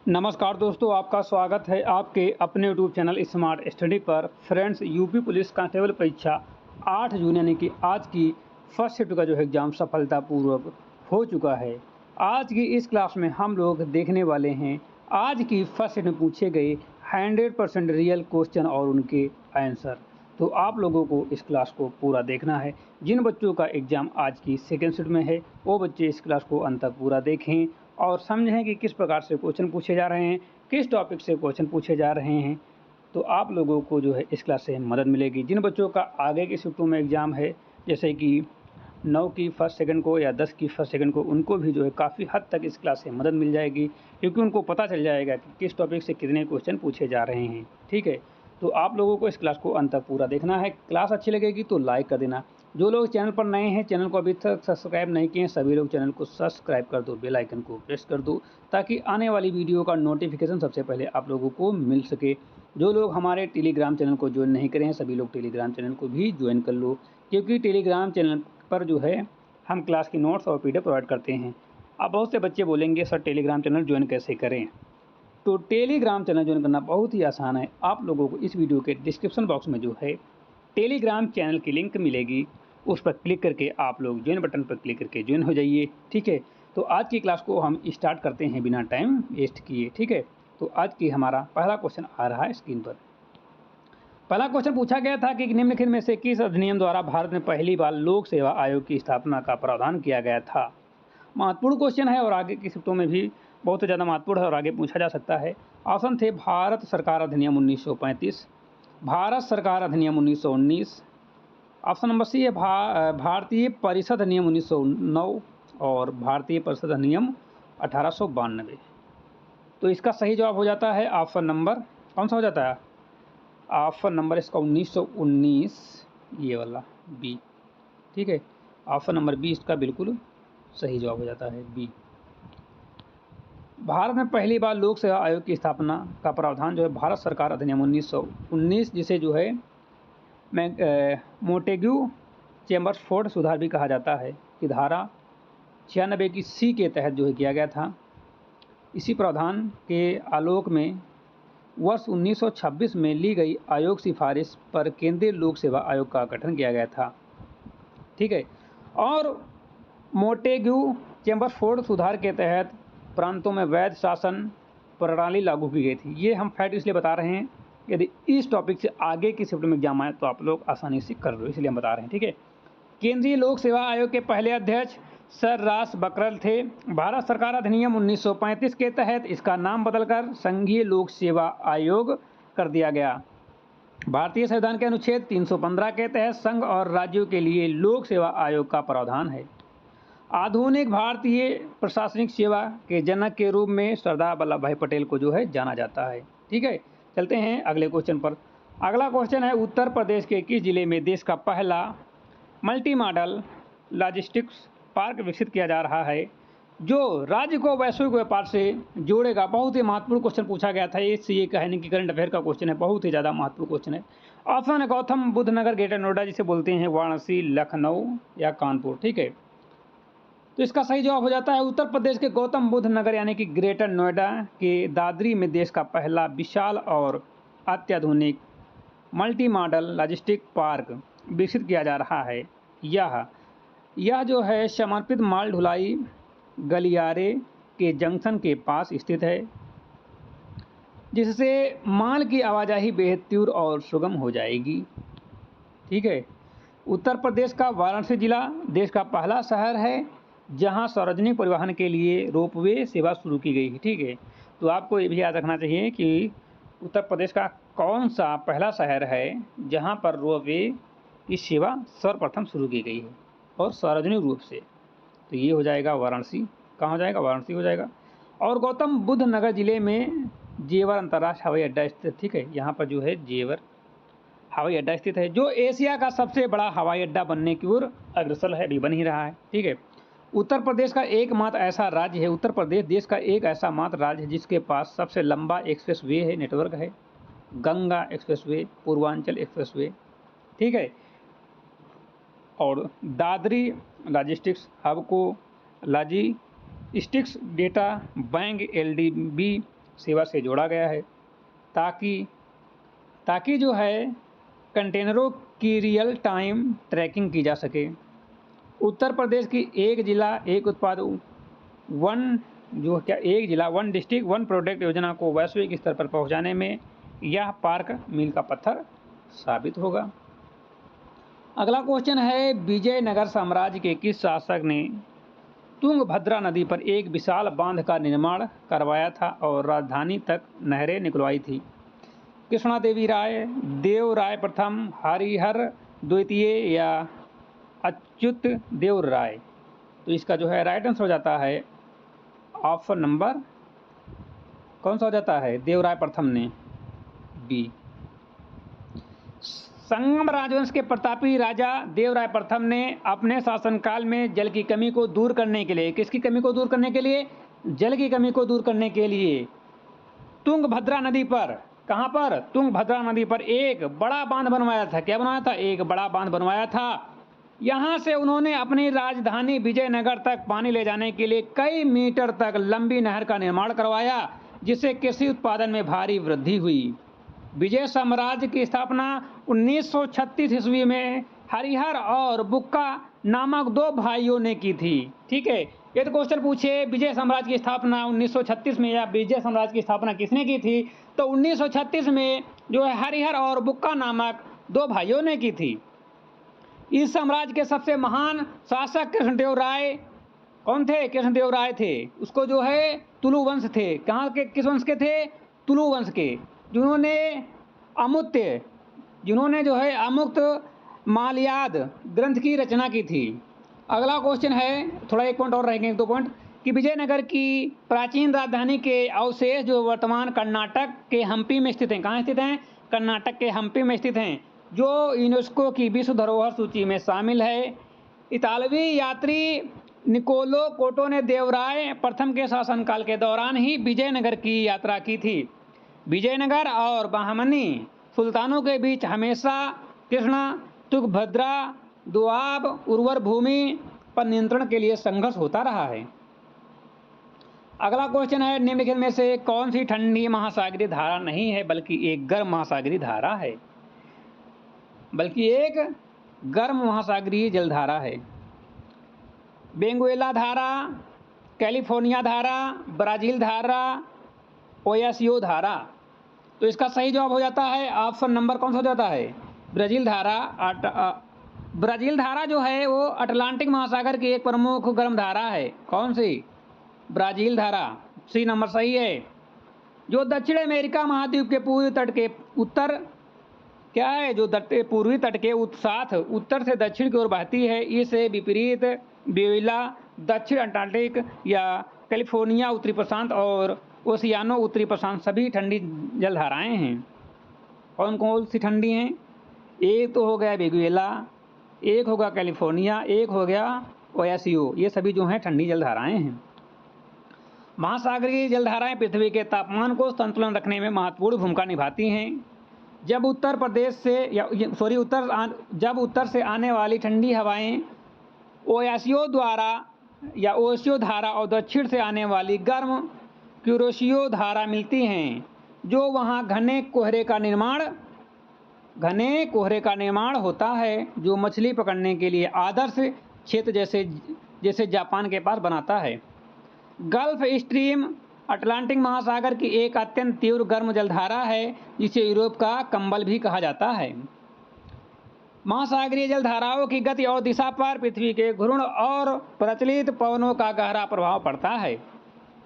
नमस्कार दोस्तों, आपका स्वागत है आपके अपने यूट्यूब चैनल स्मार्ट स्टडी पर। फ्रेंड्स, यूपी पुलिस कांस्टेबल परीक्षा 8 जून यानी कि आज की फर्स्ट शिफ्ट का जो है एग्ज़ाम सफलतापूर्वक हो चुका है। आज की इस क्लास में हम लोग देखने वाले हैं आज की फर्स्ट शिफ्ट में पूछे गए 100% रियल क्वेश्चन और उनके आंसर। तो आप लोगों को इस क्लास को पूरा देखना है। जिन बच्चों का एग्ज़ाम आज की सेकेंड शिफ्ट में है वो बच्चे इस क्लास को अंत तक पूरा देखें और समझें कि किस प्रकार से क्वेश्चन पूछे जा रहे हैं, किस टॉपिक से क्वेश्चन पूछे जा रहे हैं। तो आप लोगों को जो है इस क्लास से मदद मिलेगी। जिन बच्चों का आगे की शिफ्टों में एग्ज़ाम है, जैसे कि 9 की फर्स्ट सेकंड को या 10 की फर्स्ट सेकंड को, उनको भी जो है काफ़ी हद तक इस क्लास से मदद मिल जाएगी, क्योंकि उनको पता चल जाएगा कि किस टॉपिक से कितने क्वेश्चन पूछे जा रहे हैं। ठीक है, तो आप लोगों को इस क्लास को अंत तक पूरा देखना है। क्लास अच्छी लगेगी तो लाइक कर देना। जो लोग चैनल पर नए हैं, चैनल को अभी तक सब्सक्राइब नहीं किए हैं, सभी लोग चैनल को सब्सक्राइब कर दो, बेल आइकन को प्रेस कर दो, ताकि आने वाली वीडियो का नोटिफिकेशन सबसे पहले आप लोगों को मिल सके। जो लोग हमारे टेलीग्राम चैनल को ज्वाइन नहीं करें हैं, सभी लोग टेलीग्राम चैनल को भी ज्वाइन कर लो, क्योंकि टेलीग्राम चैनल पर जो है हम क्लास की नोट्स और पीडीएफ प्रोवाइड करते हैं। अब बहुत से बच्चे बोलेंगे सर टेलीग्राम चैनल ज्वाइन कैसे करें। तो टेलीग्राम चैनल ज्वाइन करना बहुत ही आसान है। आप लोगों को इस वीडियो के डिस्क्रिप्शन बॉक्स में जो है टेलीग्राम चैनल की लिंक मिलेगी, उस पर क्लिक करके आप लोग ज्वाइन बटन पर क्लिक करके ज्वाइन हो जाइए। ठीक है, तो आज की क्लास को हम स्टार्ट करते हैं बिना टाइम वेस्ट किए। ठीक है, तो आज की हमारा पहला क्वेश्चन आ रहा है स्क्रीन पर। पहला क्वेश्चन पूछा गया था कि निम्नलिखित में से किस अधिनियम द्वारा भारत में पहली बार लोक सेवा आयोग की स्थापना का प्रावधान किया गया था। महत्वपूर्ण क्वेश्चन है और आगे की शिफ्टों में भी बहुत ज़्यादा महत्वपूर्ण है और आगे पूछा जा सकता है। ऑप्शन थे भारत सरकार अधिनियम 1935, भारत सरकार अधिनियम 1919, ऑप्शन नंबर सी है भारतीय परिषद अधिनियम 1909 और भारतीय परिषद अधिनियम 1892। तो इसका सही जवाब हो जाता है ऑप्शन नंबर, कौन सा हो जाता है? ऑप्शन नंबर इसका 1919, ये वाला बी। ठीक है, ऑप्शन नंबर बी इसका बिल्कुल सही जवाब हो जाता है, बी। भारत में पहली बार लोक सेवा आयोग की स्थापना का प्रावधान जो है भारत सरकार अधिनियम 1919, जिसे जो है मोंटेग्यू चेम्बर्सफोर्ड सुधार भी कहा जाता है, कि धारा 96 की सी के तहत जो है किया गया था। इसी प्रावधान के आलोक में वर्ष 1926 में ली गई आयोग सिफारिश पर केंद्रीय लोक सेवा आयोग का गठन किया गया था। ठीक है, और मोंटेग्यू चेम्बर्सफोर्ड सुधार के तहत प्रांतों में वैध शासन प्रणाली लागू की गई थी। ये हम फैक्ट इसलिए बता रहे हैं, यदि इस टॉपिक से आगे की शिफ्ट में एग्जाम आए तो आप लोग आसानी से कर लो, इसलिए हम बता रहे हैं। ठीक है, केंद्रीय लोक सेवा आयोग के पहले अध्यक्ष सर रास बकरल थे। भारत सरकार अधिनियम 1935 के तहत इसका नाम बदलकर संघीय लोक सेवा आयोग कर दिया गया। भारतीय संविधान के अनुच्छेद 315 के तहत संघ और राज्यों के लिए लोक सेवा आयोग का प्रावधान है। आधुनिक भारतीय प्रशासनिक सेवा के जनक के रूप में सरदार वल्लभ भाई पटेल को जो है जाना जाता है। ठीक है, चलते हैं अगले क्वेश्चन पर। अगला क्वेश्चन है, उत्तर प्रदेश के किस जिले में देश का पहला मल्टी मॉडल लॉजिस्टिक्स पार्क विकसित किया जा रहा है, जो राज्य को वैश्विक व्यापार से जोड़ेगा। बहुत ही महत्वपूर्ण क्वेश्चन पूछा गया था, इससे ये कहने की करंट अफेयर का क्वेश्चन है, बहुत ही ज़्यादा महत्वपूर्ण क्वेश्चन है। ऑप्शन है गौतम बुद्ध नगर, ग्रेटर नोएडा जिसे बोलते हैं, वाराणसी, लखनऊ या कानपुर। ठीक है, तो इसका सही जवाब हो जाता है उत्तर प्रदेश के गौतम बुद्ध नगर यानी कि ग्रेटर नोएडा के दादरी में देश का पहला विशाल और अत्याधुनिक मल्टी मॉडल लॉजिस्टिक पार्क विकसित किया जा रहा है। यह जो है समर्पित माल ढुलाई गलियारे के जंक्शन के पास स्थित है, जिससे माल की आवाजाही बेहतर और सुगम हो जाएगी। ठीक है, उत्तर प्रदेश का वाराणसी जिला देश का पहला शहर है जहां सार्वजनिक परिवहन के लिए रोपवे सेवा शुरू की गई है। ठीक है, तो आपको ये भी याद रखना चाहिए कि उत्तर प्रदेश का कौन सा पहला शहर है जहां पर रोपवे की सेवा सर्वप्रथम शुरू की गई है और सार्वजनिक रूप से। तो ये हो जाएगा वाराणसी। कहाँ हो जाएगा? वाराणसी हो जाएगा। और गौतम बुद्ध नगर जिले में जेवर अंतर्राष्ट्रीय हवाई अड्डा स्थित। ठीक है, यहाँ पर जो है जेवर हवाई अड्डा स्थित है, जो एशिया का सबसे बड़ा हवाई अड्डा बनने की ओर अग्रसर है, अभी बन ही रहा है। ठीक है, उत्तर प्रदेश का एकमात्र ऐसा राज्य है, उत्तर प्रदेश देश का एक ऐसा मात्र राज्य है जिसके पास सबसे लंबा एक्सप्रेस वे है, नेटवर्क है, Ganga express way, Purvanchal express way. ठीक है, और दादरी लॉजिस्टिक्स हब को लॉजिस्टिक्स डेटा बैंक LDB सेवा से जोड़ा गया है ताकि जो है कंटेनरों की रियल टाइम ट्रैकिंग की जा सके। उत्तर प्रदेश की एक जिला एक उत्पाद एक जिला वन डिस्ट्रिक्ट वन प्रोडक्ट योजना को वैश्विक स्तर पर पहुंचाने में यह पार्क मील का पत्थर साबित होगा। अगला क्वेश्चन है, विजयनगर साम्राज्य के किस शासक ने तुंगभद्रा नदी पर एक विशाल बांध का निर्माण करवाया था और राजधानी तक नहरें निकलवाई थी? कृष्णादेवी राय, देव राय प्रथम, हरिहर द्वितीय या अच्युत देव राय? तो इसका जो है राइट आंसर हो जाता है ऑप्शन नंबर कौन सा हो जाता है? देवराय प्रथम ने, बी। संगम राजवंश के प्रतापी राजा देवराय प्रथम ने अपने शासनकाल में जल की कमी को दूर करने के लिए, किसकी कमी को दूर करने के लिए? जल की कमी को दूर करने के लिए तुंगभद्रा नदी पर, कहां पर? तुंगभद्रा नदी पर एक बड़ा बांध बनवाया था। क्या बनवाया था? एक बड़ा बांध बनवाया था। यहां से उन्होंने अपनी राजधानी विजयनगर तक पानी ले जाने के लिए कई मीटर तक लंबी नहर का निर्माण करवाया, जिससे कृषि उत्पादन में भारी वृद्धि हुई। विजय साम्राज्य की स्थापना 1936 ईस्वी में हरिहर और बुक्का नामक दो भाइयों ने की थी। ठीक है, ये तो क्वेश्चन पूछे विजय साम्राज्य की स्थापना 1936 में, या विजय साम्राज्य की स्थापना किसने की थी? तो 1936 में जो है हरिहर और बुक्का नामक दो भाइयों ने की थी। इस साम्राज्य के सबसे महान शासक कृष्णदेव राय कौन थे? कृष्णदेव राय थे। उसको जो है तुलु वंश थे। कहाँ के, किस वंश के थे? तुलु वंश के, जिन्होंने जो है अमुक्त मालयाद ग्रंथ की रचना की थी। अगला क्वेश्चन है, थोड़ा एक पॉइंट और रहेंगे, 2 पॉइंट, कि विजयनगर की प्राचीन राजधानी के अवशेष जो वर्तमान कर्नाटक के हम्पी में स्थित हैं। कहाँ स्थित हैं? कर्नाटक के हम्पी में स्थित हैं, जो यूनेस्को की विश्व धरोहर सूची में शामिल है। इतालवी यात्री निकोलो कोटो ने देवराय प्रथम के शासनकाल के दौरान ही विजयनगर की यात्रा की थी। विजयनगर और बहमनी सुल्तानों के बीच हमेशा कृष्णा तुंगभद्रा दोआब उर्वर भूमि पर नियंत्रण के लिए संघर्ष होता रहा है। अगला क्वेश्चन है, निम्नलिखित में से कौन सी ठंडी महासागरीय धारा नहीं है बल्कि एक गर्म महासागरीय धारा है? बल्कि एक गर्म महासागरीय जलधारा है। वेनेजुएला धारा, कैलिफोर्निया धारा, ब्राजील धारा, ओयासियो धारा? तो इसका सही जवाब हो जाता है ऑप्शन नंबर कौन सा हो जाता है? ब्राजील धारा। ब्राजील धारा जो है वो अटलांटिक महासागर की एक प्रमुख गर्म धारा है। कौन सी? ब्राजील धारा, सी नंबर सही है। जो दक्षिण अमेरिका महाद्वीप के पूर्वी तट के उत्तर क्या है, जो पूर्वी तट के साथ उत्तर से दक्षिण की ओर बहती है, इसे विपरीत वेनेजुएला दक्षिण अटलांटिक या कैलिफोर्निया उत्तरी प्रशांत और ओशियानो उत्तरी प्रशांत सभी ठंडी जलधाराएं हैं। कौन कौन सी ठंडी हैं? एक तो हो गया वेनेजुएला, एक होगा कैलिफोर्निया, एक हो गया ओयासियो। ये सभी जो हैं ठंडी जलधाराएं हैं। महासागरीय जलधाराएं पृथ्वी के तापमान को संतुलन रखने में महत्वपूर्ण भूमिका निभाती हैं। जब उत्तर से आने वाली ठंडी हवाएं ओयासियो द्वारा या ओशियो धारा और दक्षिण से आने वाली गर्म क्यूरोशियो धारा मिलती हैं, जो वहां घने कोहरे का निर्माण होता है, जो मछली पकड़ने के लिए आदर्श क्षेत्र जैसे जापान के पास बनाता है। गल्फ स्ट्रीम अटलांटिक महासागर की एक अत्यंत तीव्र गर्म जलधारा है, जिसे यूरोप का कंबल भी कहा जाता है। महासागरीय जलधाराओं की गति और दिशा पर पृथ्वी के घूर्ण और प्रचलित पवनों का गहरा प्रभाव पड़ता है।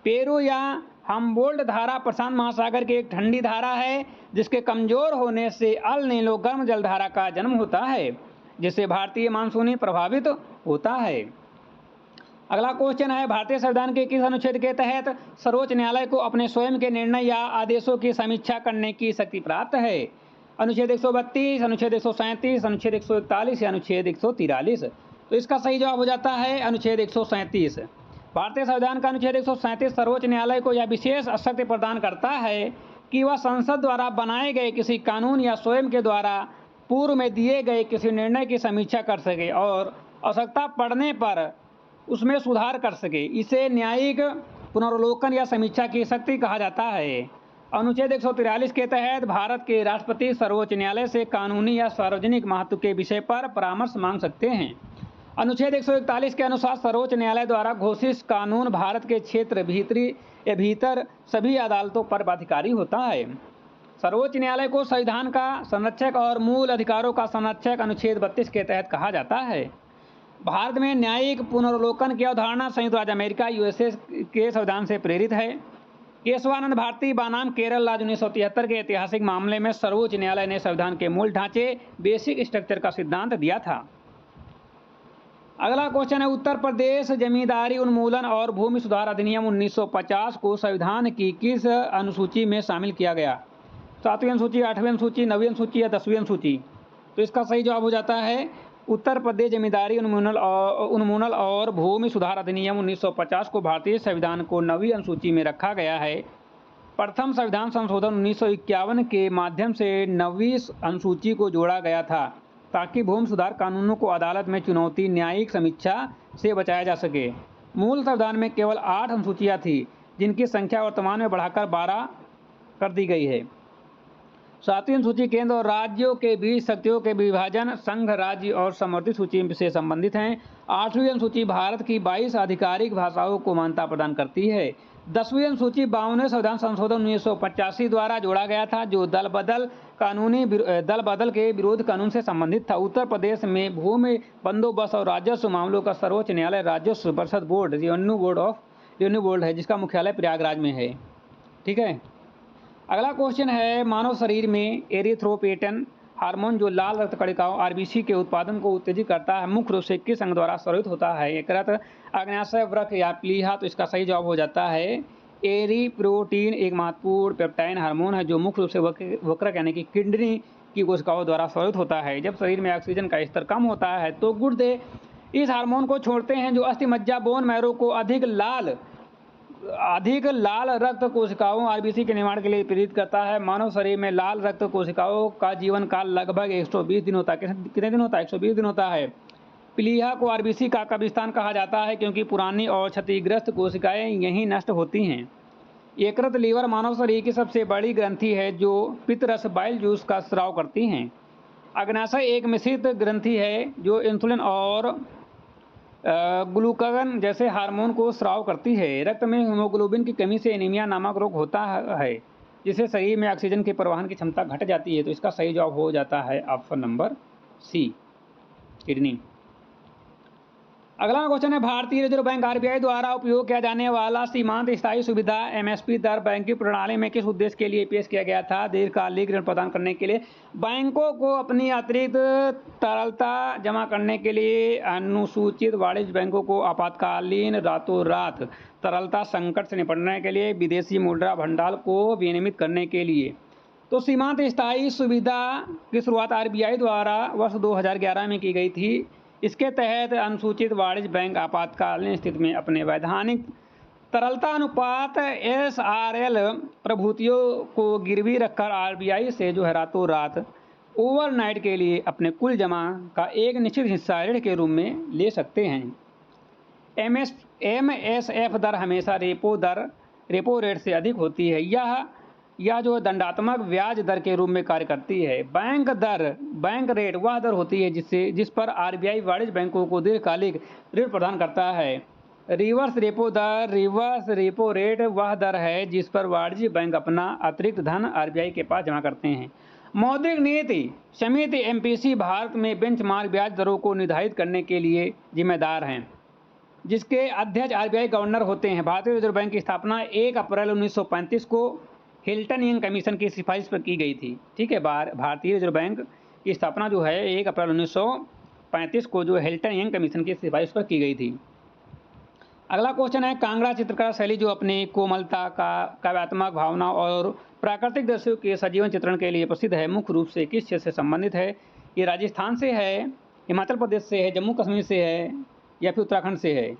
पेरू या हम्बोल्ट धारा प्रशांत महासागर की एक ठंडी धारा है, जिसके कमजोर होने से अल नीनो गर्म जलधारा का जन्म होता है, जिससे भारतीय मानसूनी प्रभावित होता है। अगला क्वेश्चन है, भारतीय संविधान के किस अनुच्छेद के तहत सर्वोच्च न्यायालय को अपने स्वयं के निर्णय या आदेशों की समीक्षा करने की शक्ति प्राप्त है? अनुच्छेद 132, अनुच्छेद 137, अनुच्छेद 141 या अनुच्छेद 143? तो इसका सही जवाब हो जाता है अनुच्छेद 137। भारतीय संविधान का अनुच्छेद 137 सर्वोच्च न्यायालय को यह विशेष शक्ति प्रदान करता है कि वह संसद द्वारा बनाए गए किसी कानून या स्वयं के द्वारा पूर्व में दिए गए किसी निर्णय की समीक्षा कर सके और आवश्यकता पड़ने पर उसमें सुधार कर सके। इसे न्यायिक पुनर्वलोकन या समीक्षा की शक्ति कहा जाता है। अनुच्छेद 143 के तहत भारत के राष्ट्रपति सर्वोच्च न्यायालय से कानूनी या सार्वजनिक महत्व के विषय पर परामर्श मांग सकते हैं। अनुच्छेद 141 के अनुसार सर्वोच्च न्यायालय द्वारा घोषित कानून भारत के क्षेत्र भीतर सभी अदालतों पर बाध्यकारी होता है। सर्वोच्च न्यायालय को संविधान का संरक्षक और मूल अधिकारों का संरक्षक अनुच्छेद 32 के तहत कहा जाता है। भारत में न्यायिक पुनर्वलोकन की अवधारणा संयुक्त राज्य अमेरिका यूएसए के संविधान से प्रेरित है। केशवानंद भारती बनाम केरल राज्य 1973 के ऐतिहासिक मामले में सर्वोच्च न्यायालय ने संविधान के मूल ढांचे बेसिक स्ट्रक्चर का सिद्धांत दिया था। अगला क्वेश्चन है, उत्तर प्रदेश जमींदारी उन्मूलन और भूमि सुधार अधिनियम 1950 को संविधान की किस अनुसूची में शामिल किया गया? 7वीं अनुसूची, 8वीं अनुसूची, 9वीं अनुसूची या 10वीं अनुसूची? तो इसका सही जवाब हो जाता है उत्तर प्रदेश जमींदारी उन्मूलन और भूमि सुधार अधिनियम 1950 को भारतीय संविधान को 9वीं अनुसूची में रखा गया है। प्रथम संविधान संशोधन 1951 के माध्यम से 9वीं अनुसूची को जोड़ा गया था ताकि भूमि सुधार कानूनों को अदालत में चुनौती न्यायिक समीक्षा से बचाया जा सके। मूल संविधान में केवल 8 अनुसूचियाँ थी, जिनकी संख्या वर्तमान में बढ़ाकर 12 कर दी गई है। 7वीं अनुसूची केंद्र और राज्यों के बीच शक्तियों के विभाजन, संघ, राज्य और समवर्ती सूची से संबंधित हैं। 8वीं अनुसूची भारत की 22 आधिकारिक भाषाओं को मान्यता प्रदान करती है। 10वीं अनुसूची 52वें संविधान संशोधन 1985 द्वारा जोड़ा गया था, जो दल बदल के विरोध कानून से संबंधित था। उत्तर प्रदेश में भूमि बंदोबस्त और राजस्व मामलों का सर्वोच्च न्यायालय राजस्व परिषद बोर्ड रेवेन्यू बोर्ड है, जिसका मुख्यालय प्रयागराज में है। ठीक है। अगला क्वेश्चन है, मानव शरीर में एरिथ्रोपोएटिन हार्मोन जो लाल रक्त कणिकाओं आरबीसी के उत्पादन को उत्तेजित करता है, मुख्य रूप से किस अंग द्वारा स्रावित होता है? यकृत, अग्न्याशय वृक्क या प्लीहा? तो इसका सही जवाब हो जाता है एरिथ्रोपोएटिन एक महत्वपूर्ण पेप्टाइड हार्मोन है जो मुख्य रूप से वक्रक यानी कि किडनी की कोशिकाओं द्वारा स्रावित होता है। जब शरीर में ऑक्सीजन का स्तर कम होता है तो गुर्दे इस हार्मोन को छोड़ते हैं, जो अस्थि मज्जा बोन मैरो को अधिक लाल रक्त कोशिकाओं आरबीसी के निर्माण के लिए प्रेरित करता है। मानव शरीर में लाल रक्त कोशिकाओं का जीवन काल लगभग 120 दिन होता है। कितने दिन होता है? 120 दिन होता है। प्लीहा को आरबीसी का कब्रिस्तान कहा जाता है क्योंकि पुरानी और क्षतिग्रस्त कोशिकाएं यहीं नष्ट होती हैं। यकृत लीवर मानव शरीर की सबसे बड़ी ग्रंथि है जो पित्तरस बाइल जूस का स्राव करती हैं। अग्न्याशय एक मिश्रित ग्रंथि है जो इंसुलिन और ग्लूकागन जैसे हार्मोन को स्राव करती है। रक्त में हीमोग्लोबिन की कमी से एनीमिया नामक रोग होता है, जिससे शरीर में ऑक्सीजन के परिवहन की क्षमता घट जाती है। तो इसका सही जवाब हो जाता है ऑप्शन नंबर सी, किडनी। अगला क्वेश्चन है, भारतीय रिजर्व बैंक आरबीआई द्वारा उपयोग किया जाने वाला सीमांत स्थायी सुविधा एमएसपी दर बैंकिंग प्रणाली में किस उद्देश्य के लिए पेश किया गया था? दीर्घकालिक ऋण प्रदान करने के लिए, बैंकों को अपनी अतिरिक्त तरलता जमा करने के लिए, अनुसूचित वाणिज्य बैंकों को आपातकालीन रातों रात तरलता संकट से निपटने के लिए, विदेशी मुद्रा भंडार को विनियमित करने के लिए। तो सीमांत स्थायी सुविधा की शुरुआत आरबीआई द्वारा वर्ष 2011 में की गई थी। इसके तहत अनुसूचित वाणिज्य बैंक आपातकालीन स्थिति में अपने वैधानिक तरलता अनुपात एसआरएल प्रभूतियों को गिरवी रखकर आरबीआई से जो है रातों रात ओवरनाइट के लिए अपने कुल जमा का एक निश्चित हिस्सा ऋण के रूप में ले सकते हैं। एमएसएफ दर हमेशा रेपो रेट से अधिक होती है। यह जो दंडात्मक ब्याज दर के रूप में कार्य करती है। बैंक रेट वह दर होती है जिस पर आरबीआई वाणिज्य बैंकों को दीर्घकालिक ऋण प्रदान करता है। रिवर्स रेपो रेट वह दर है जिस पर वाणिज्य बैंक अपना अतिरिक्त धन आरबीआई के पास जमा करते हैं। मौद्रिक नीति समिति एमपीसी भारत में बेंचमार्क ब्याज दरों को निर्धारित करने के लिए जिम्मेदार हैं, जिसके अध्यक्ष आरबीआई गवर्नर होते हैं। भारतीय रिजर्व बैंक की स्थापना 1 अप्रैल 1935 को हिल्टन यंग कमीशन की सिफारिश पर की गई थी। ठीक है, भारतीय रिजर्व बैंक की स्थापना जो है 1 अप्रैल 1935 को जो हिल्टन यंग कमीशन की सिफारिश पर की गई थी। अगला क्वेश्चन है, कांगड़ा चित्रकला शैली जो अपनी कोमलता का काव्यात्मक भावना और प्राकृतिक दृश्यों के सजीवन चित्रण के लिए प्रसिद्ध है, मुख्य रूप से किस क्षेत्र से संबंधित है? ये राजस्थान से है, हिमाचल प्रदेश से है, जम्मू कश्मीर से है या फिर उत्तराखंड से है?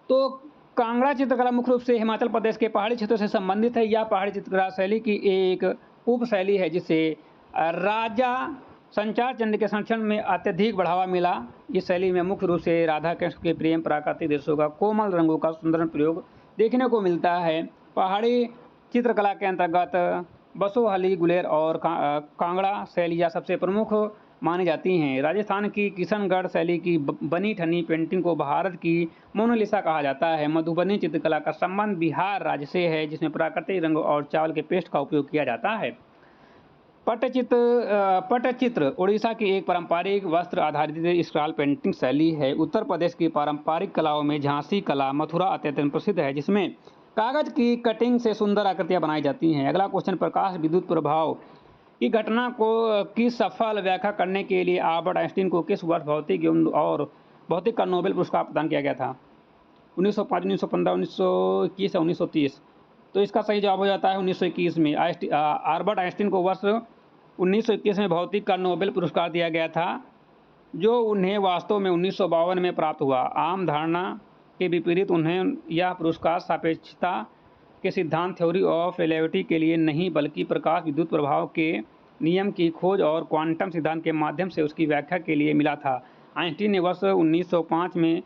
तो कांगड़ा चित्रकला मुख्य रूप से हिमाचल प्रदेश के पहाड़ी क्षेत्रों से संबंधित है। यह पहाड़ी चित्रकला शैली की एक उप शैली है जिसे राजा संचार चंद्र के संरक्षण में अत्यधिक बढ़ावा मिला। इस शैली में मुख्य रूप से राधा कृष्ण के प्रेम, प्राकृतिक दृश्यों का, कोमल रंगों का सुंदर प्रयोग देखने को मिलता है। पहाड़ी चित्रकला के अंतर्गत बसोहली, गुलेर और कांगड़ा शैलियाँ सबसे प्रमुख मानी जाती हैं। राजस्थान की किशनगढ़ शैली की बनी ठनी पेंटिंग को भारत की मोनालिसा कहा जाता है। मधुबनी चित्रकला का संबंध बिहार राज्य से है, जिसमें प्राकृतिक रंग और चावल के पेस्ट का उपयोग किया जाता है। पट्टचित्र उड़ीसा की एक पारंपरिक वस्त्र आधारित स्क्रॉल पेंटिंग शैली है। उत्तर प्रदेश की पारंपरिक कलाओं में झांसी कला मथुरा अत्यंत प्रसिद्ध है, जिसमें कागज की कटिंग से सुंदर आकृतियां बनाई जाती हैं। अगला क्वेश्चन, प्रकाश विद्युत प्रभाव की घटना की सफल व्याख्या करने के लिए आल्बर्ट आइंस्टीन को किस वर्ष भौतिक का नोबेल पुरस्कार प्रदान किया गया था? 1905, 1915, 1921 या 1930? तो इसका सही जवाब हो जाता है 1921 में। आल्बर्ट आइंस्टीन को वर्ष 1921 में भौतिक का नोबेल पुरस्कार दिया गया था, जो उन्हें वास्तव में 1952 में प्राप्त हुआ। आम धारणा के विपरीत उन्हें यह पुरस्कार सापेक्षता के सिद्धांत थ्योरी ऑफ रिलेटिविटी के लिए नहीं, बल्कि प्रकाश विद्युत प्रभाव के नियम की खोज और क्वांटम सिद्धांत के माध्यम से उसकी व्याख्या के लिए मिला था। आइंस्टीन ने वर्ष 1905 में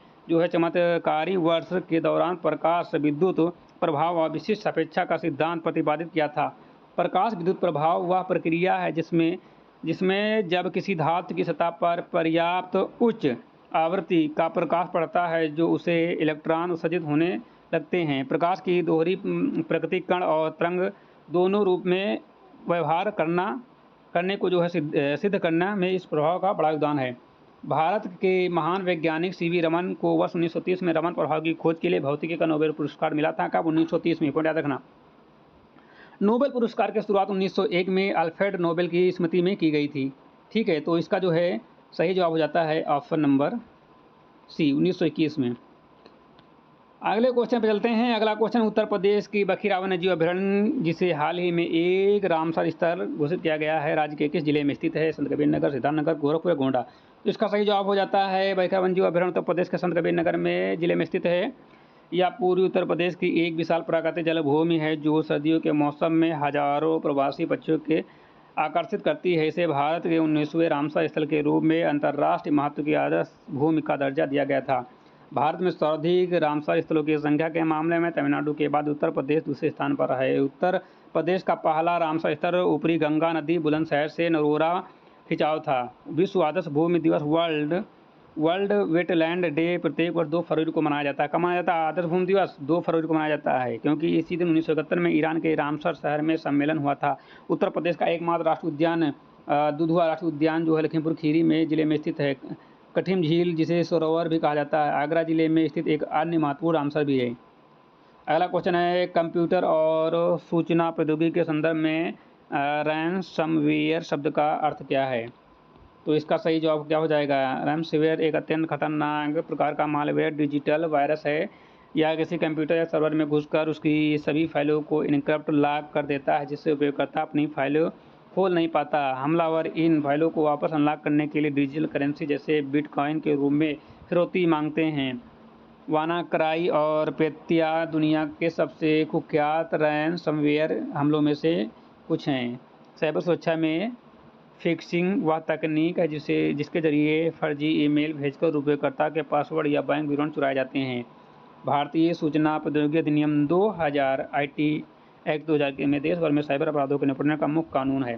चमत्कारी वर्ष के दौरान प्रकाश विद्युत प्रभाव और विशिष्ट सापेक्षता का सिद्धांत प्रतिपादित किया था। प्रकाश विद्युत प्रभाव वह प्रक्रिया है जिसमें जब किसी धातु की सतह पर पर्याप्त उच्च आवृत्ति का प्रकाश पड़ता है, जो उसे इलेक्ट्रॉन उत्सर्जित होने लगते हैं। प्रकाश की दोहरी प्रकृति कण और तरंग दोनों रूप में व्यवहार करने को सिद्ध करने में इस प्रभाव का बड़ा योगदान है। भारत के महान वैज्ञानिक सीवी रमन को वर्ष 1930 में रमन प्रभाव की खोज के लिए भौतिकी का नोबेल पुरस्कार मिला था। कब? 1930 में। पॉइंट याद रखना। नोबेल पुरस्कार की शुरुआत 1901 में अल्फ्रेड नोबेल की स्मृति में की गई थी। ठीक है, तो इसका सही जवाब हो जाता है ऑप्शन नंबर सी, 1921 में। अगले क्वेश्चन पर चलते हैं। अगला क्वेश्चन, उत्तर प्रदेश की बखीरा वन्यजीव अभयारण्य, जिसे हाल ही में एक रामसर स्थल घोषित किया गया है, राज्य के किस जिले में स्थित है? संत कबीर नगर, सिद्धार्थनगर, गोरखपुर, गोंडा? तो इसका सही जवाब हो जाता है बखीरा वन्यजीव अभयारण्य उत्तर प्रदेश के संत कबीर नगर में जिले में स्थित है। यह पूर्वी उत्तर प्रदेश की एक विशाल प्राकृतिक जलभूमि है, जो सर्दियों के मौसम में हजारों प्रवासी पक्षियों के आकर्षित करती है। इसे भारत के 19वें रामसर स्थल के रूप में अंतर्राष्ट्रीय महत्व की आदर्श भूमि का दर्जा दिया गया था। भारत में सर्वाधिक रामसर स्थलों की संख्या के मामले में तमिलनाडु के बाद उत्तर प्रदेश दूसरे स्थान पर है। उत्तर प्रदेश का पहला रामसर स्थल ऊपरी गंगा नदी बुलंदशहर से नरोरा खिंचाव था। विश्व आदर्श भूमि दिवस वर्ल्ड वेटलैंड डे प्रत्येक वर्ष 2 फरवरी को मनाया जाता है। कब मनाया जाता है आदर्श भूमि दिवस? 2 फरवरी को मनाया जाता है, क्योंकि इसी दिन 1971 में ईरान के रामसर शहर में सम्मेलन हुआ था। उत्तर प्रदेश का एकमात्र राष्ट्रीय उद्यान दुधवा राष्ट्रीय उद्यान लखीमपुर खीरी में जिले में स्थित है। कठिन झील, जिसे सरोवर भी कहा जाता है, आगरा जिले में स्थित एक अन्य महत्वपूर्ण रामसर भी है। अगला क्वेश्चन है, कंप्यूटर और सूचना प्रौद्योगिकी के संदर्भ में रैनसमवेयर शब्द का अर्थ क्या है? तो इसका सही जवाब क्या हो जाएगा? रैनसमवेयर एक अत्यंत खतरनाक प्रकार का मालवेयर डिजिटल वायरस है। यह किसी कंप्यूटर या सर्वर में घुसकर उसकी सभी फाइलों को इनक्रप्ट लॉक कर देता है, जिससे उपयोगकर्ता अपनी फाइलों खोल नहीं पाता। हमलावर इन फाइलों को वापस अनलॉक करने के लिए डिजिटल करेंसी जैसे बिटकॉइन के रूप में फिरौती मांगते हैं। वानाक्राई और पेत्या दुनिया के सबसे कुख्यात रैनसमवेयर हमलों में से कुछ हैं। साइबर सुरक्षा में फिशिंग वह तकनीक है जिसके जरिए फर्जी ईमेल भेजकर उपयोगकर्ता के पासवर्ड या बैंक विवरण चुराए जाते हैं। भारतीय सूचना प्रौद्योगिकी अधिनियम 2000 IT एक्ट 2000 में देश भर में साइबर अपराधों के निपटने का मुख्य कानून है।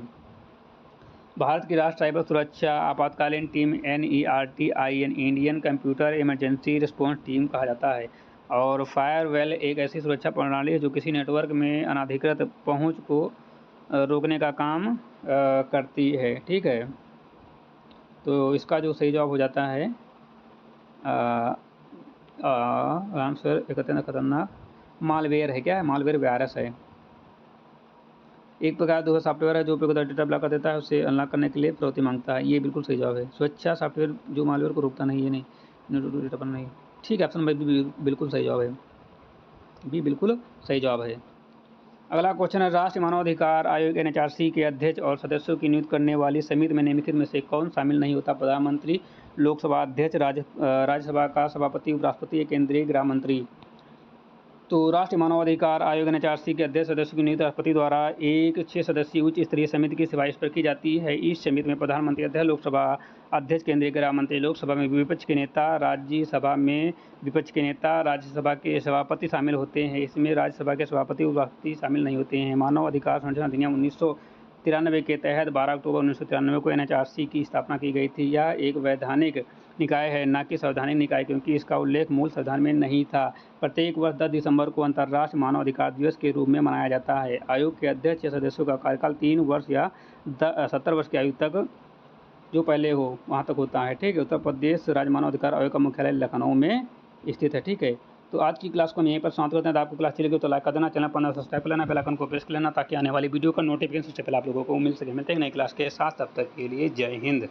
भारत की राष्ट्रीय साइबर सुरक्षा आपातकालीन team NERTIN Indian computer emergency response team कहा जाता है। और फायरवॉल एक ऐसी सुरक्षा प्रणाली है जो किसी नेटवर्क में अनाधिकृत पहुंच को रोकने का काम करती है। ठीक है, तो इसका सही जवाब हो जाता है रामसर एक अत्यंत खतरनाक मालवेयर है। क्या है? मालवेयर वायरस है। एक प्रकार का सॉफ्टवेयर है जो उपयोगकर्ता डेटा ब्लॉक कर देता है, उसे अनलॉक करने के लिए फिरौती मांगता है। ये बिल्कुल सही जवाब है। सुरक्षा सॉफ्टवेयर जो मालवेयर को रोकता नहीं, ये नहीं, डेटा पर नहीं। ठीक है, ऑप्शन बी बिल्कुल सही जवाब है। बी बिल्कुल सही जवाब है। अगला क्वेश्चन है, राष्ट्रीय मानवाधिकार आयोग NHRC के अध्यक्ष और सदस्यों की नियुक्ति करने वाली समिति में निम्नलिखित में से कौन शामिल नहीं होता? प्रधानमंत्री, लोकसभा अध्यक्ष, राज्यसभा का सभापति, उपराष्ट्रपति या केंद्रीय गृह मंत्री? तो राष्ट्रीय मानवाधिकार आयोग एनएचआरसी के अध्यक्ष सदस्यों की नियुक्ति राष्ट्रपति द्वारा एक 6 सदस्यीय उच्च स्तरीय समिति की सिफारिश पर की जाती है। इस समिति में प्रधानमंत्री अध्यक्ष, लोकसभा अध्यक्ष, केंद्रीय गृह मंत्री, लोकसभा में विपक्ष के नेता, राज्यसभा में विपक्ष के नेता, राज्यसभा के सभापति शामिल होते हैं। इसमें राज्यसभा के सभापति, उपसभापति शामिल नहीं होते हैं। मानव अधिकार संरक्षण अधिनियम 1993 के तहत 12 अक्टूबर 1993 को एनएचआरसी की स्थापना की गई थी। यह एक वैधानिक निकाय है, न कि संवैधानिक निकाय, क्योंकि इसका उल्लेख मूल संविधान में नहीं था। प्रत्येक वर्ष 10 दिसंबर को अंतर्राष्ट्रीय मानव अधिकार दिवस के रूप में मनाया जाता है। आयोग के अध्यक्ष या सदस्यों का कार्यकाल 3 वर्ष या 70 वर्ष की आयु तक, जो पहले हो वहाँ तक होता है। ठीक है। उत्तर प्रदेश राज्य मानव अधिकार आयोग का मुख्यालय लखनऊ में स्थित है। ठीक है। तो आज की क्लास को हम यहीं पर समाप्त करते हैं। आपको क्लास अच्छी लगी तो लाइक कर देना, चैनल पर सब्सक्राइब कर लेना, बेल आइकन को प्रेस कर लेना, ताकि आने वाली वीडियो का नोटिफिकेशन सबसे पहले आप लोगों को मिल सके। मिलते हैं नई क्लास के साथ, तब तक के लिए जय हिंद।